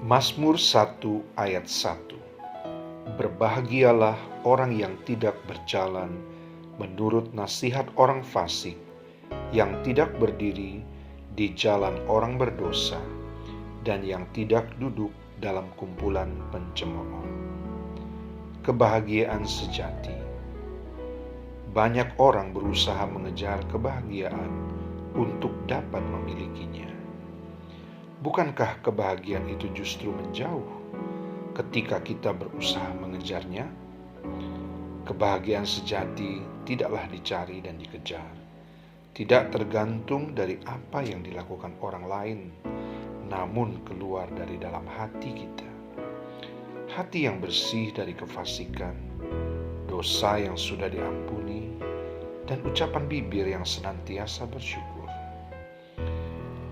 Mazmur 1 ayat 1. Berbahagialah orang yang tidak berjalan menurut nasihat orang fasik, yang tidak berdiri di jalan orang berdosa, dan yang tidak duduk dalam kumpulan pencemooh. Kebahagiaan sejati. Banyak orang berusaha mengejar kebahagiaan untuk dapat memilikinya. Bukankah kebahagiaan itu justru menjauh ketika kita berusaha mengejarnya? Kebahagiaan sejati tidaklah dicari dan dikejar, tidak tergantung dari apa yang dilakukan orang lain, namun keluar dari dalam hati kita. Hati yang bersih dari kefasikan, dosa yang sudah diampuni, dan ucapan bibir yang senantiasa bersyukur.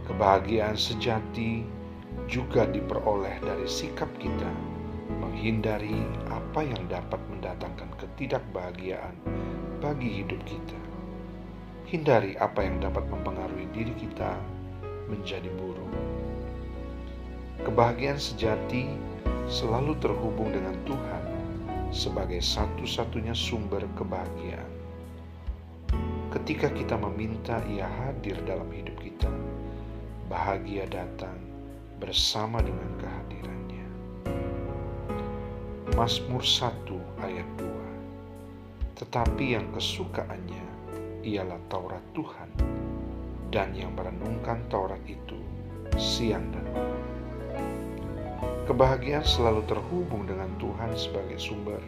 Kebahagiaan sejati juga diperoleh dari sikap kita menghindari apa yang dapat mendatangkan ketidakbahagiaan bagi hidup kita. Hindari apa yang dapat mempengaruhi diri kita menjadi buruk. Kebahagiaan sejati selalu terhubung dengan Tuhan sebagai satu-satunya sumber kebahagiaan. Ketika kita meminta Ia hadir dalam hidup kita, bahagia datang bersama dengan kehadirannya. Mazmur 1 ayat 2. Tetapi yang kesukaannya ialah Taurat Tuhan, dan yang merenungkan Taurat itu siang dan malam. Kebahagiaan selalu terhubung dengan Tuhan sebagai sumber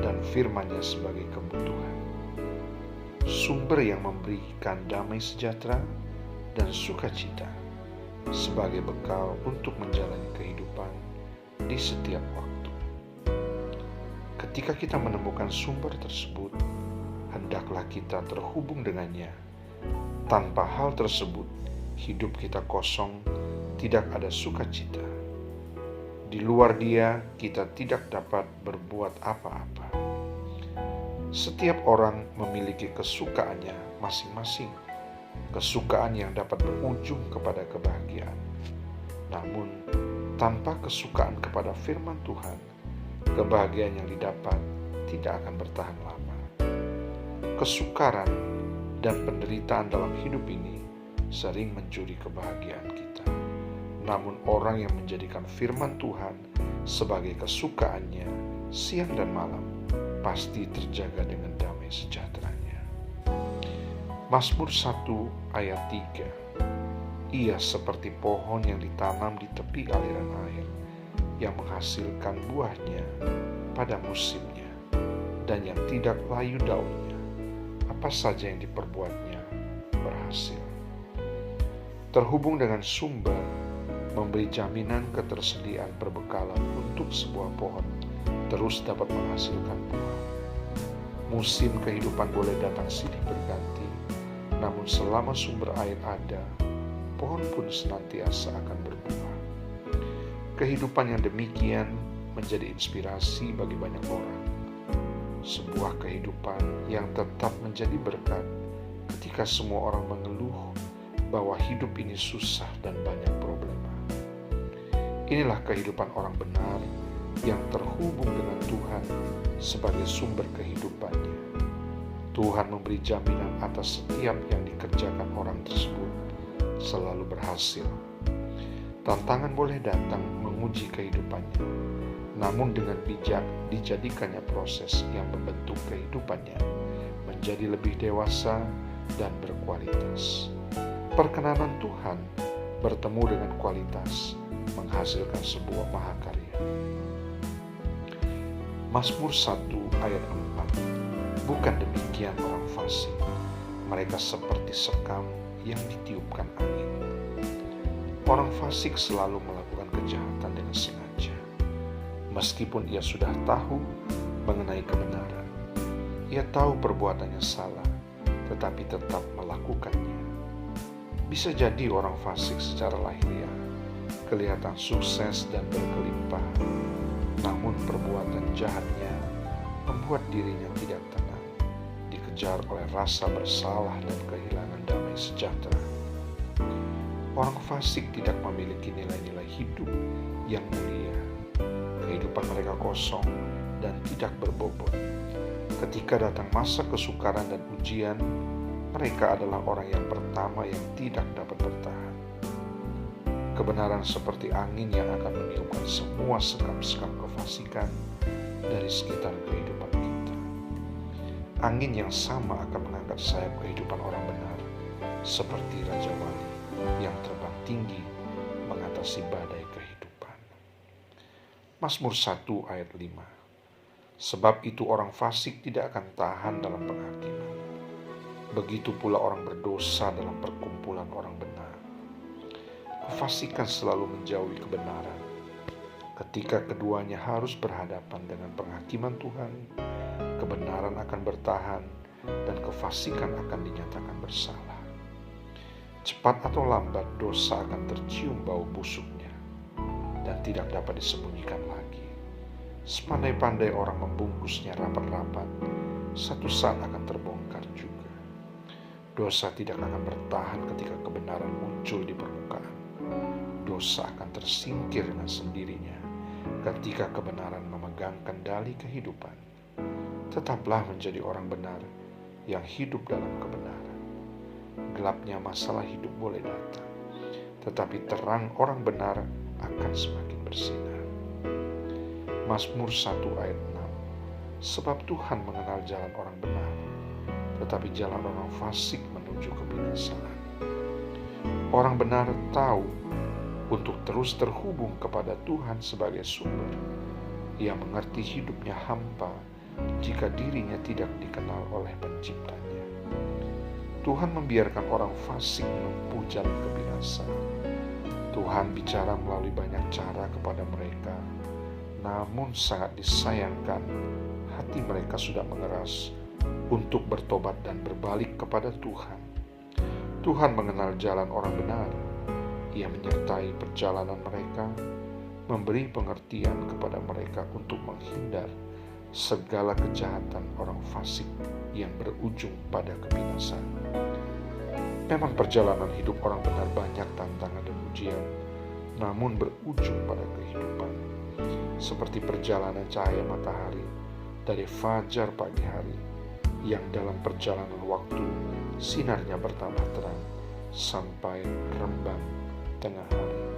dan firman-Nya sebagai kebutuhan. Sumber yang memberikan damai sejahtera dan sukacita sebagai bekal untuk menjalani kehidupan di setiap waktu. Ketika kita menemukan sumber tersebut, hendaklah kita terhubung dengannya. Tanpa hal tersebut, hidup kita kosong, tidak ada sukacita. Di luar Dia, kita tidak dapat berbuat apa-apa. Setiap orang memiliki kesukaannya masing-masing, kesukaan yang dapat berujung kepada kebahagiaan. Namun, tanpa kesukaan kepada firman Tuhan, kebahagiaan yang didapat tidak akan bertahan lama. Kesukaran dan penderitaan dalam hidup ini sering mencuri kebahagiaan kita. Namun orang yang menjadikan firman Tuhan sebagai kesukaannya siang dan malam pasti terjaga dengan damai sejahteranya. Mazmur 1 ayat 3. Ia seperti pohon yang ditanam di tepi aliran air, yang menghasilkan buahnya pada musimnya, dan yang tidak layu daunnya. Apa saja yang diperbuatnya berhasil. Terhubung dengan sumber memberi jaminan ketersediaan perbekalan untuk sebuah pohon terus dapat menghasilkan buah. Musim kehidupan boleh datang silih berganti, namun selama sumber air ada, pohon pun senantiasa akan berbuah. Kehidupan yang demikian menjadi inspirasi bagi banyak orang. Sebuah kehidupan yang tetap menjadi berkat ketika semua orang mengeluh bahwa hidup ini susah dan banyak problema. Inilah kehidupan orang benar yang terhubung dengan Tuhan sebagai sumber kehidupannya. Tuhan memberi jaminan atas setiap yang dikerjakan orang tersebut selalu berhasil. Tantangan boleh datang menguji kehidupannya, namun dengan bijak dijadikannya proses yang membentuk kehidupannya menjadi lebih dewasa dan berkualitas. Perkenanan Tuhan bertemu dengan kualitas menghasilkan sebuah mahakarya. Mazmur 1 ayat 4. Bukan demikian orang fasik, mereka seperti sekam yang ditiupkan angin. Orang fasik selalu melakukan kejahatan dengan sengaja. Meskipun ia sudah tahu mengenai kebenaran, ia tahu perbuatannya salah, tetapi tetap melakukannya. Bisa jadi orang fasik secara lahiriah kelihatan sukses dan berkelimpahan, namun perbuatan jahatnya membuat dirinya tidak tenang, dikejar oleh rasa bersalah dan kehilangan damai sejahtera. Orang fasik tidak memiliki nilai-nilai hidup yang mulia. Kehidupan mereka kosong dan tidak berbobot. Ketika datang masa kesukaran dan ujian, mereka adalah orang yang pertama yang tidak dapat bertahan. Kebenaran seperti angin yang akan meniupkan semua sekam-sekam kefasikan dari sekitar kehidupan kita. Angin yang sama akan mengangkat sayap kehidupan orang benar, seperti Raja Wali yang terbang tinggi mengatasi badai kehidupan. Mazmur 1 ayat 5. Sebab itu orang fasik tidak akan tahan dalam penghakiman. Begitu pula orang berdosa dalam perkumpulan orang benar. Kefasikan selalu menjauhi kebenaran. Ketika keduanya harus berhadapan dengan penghakiman Tuhan, kebenaran akan bertahan dan kefasikan akan dinyatakan bersalah. Cepat atau lambat dosa akan tercium bau busuknya dan tidak dapat disembunyikan lagi. Sepandai-pandai orang membungkusnya rapat-rapat, satu saat akan terbongkar juga. Dosa tidak akan bertahan ketika kebenaran muncul di permukaan. Dosa akan tersingkir dengan sendirinya ketika kebenaran memegang kendali kehidupan. Tetaplah menjadi orang benar yang hidup dalam kebenaran. Gelapnya masalah hidup boleh datang, tetapi terang orang benar akan semakin bersinar. Mazmur 1 ayat 6. Sebab Tuhan mengenal jalan orang benar, tetapi jalan orang fasik menuju kebinasaan. Orang benar tahu untuk terus terhubung kepada Tuhan sebagai sumber. Ia mengerti hidupnya hampa jika dirinya tidak dikenal oleh Penciptanya. Tuhan membiarkan orang fasik menempuh jalan kebinasaan. Tuhan bicara melalui banyak cara kepada mereka, namun sangat disayangkan hati mereka sudah mengeras untuk bertobat dan berbalik kepada Tuhan. Tuhan mengenal jalan orang benar. Ia menyertai perjalanan mereka, memberi pengertian kepada mereka untuk menghindar segala kejahatan orang fasik yang berujung pada kebinasaan. Memang perjalanan hidup orang benar banyak tantangan dan ujian, namun berujung pada kehidupan. Seperti perjalanan cahaya matahari dari fajar pagi hari, yang dalam perjalanan waktu sinarnya bertambah terang sampai rembang tengah hari.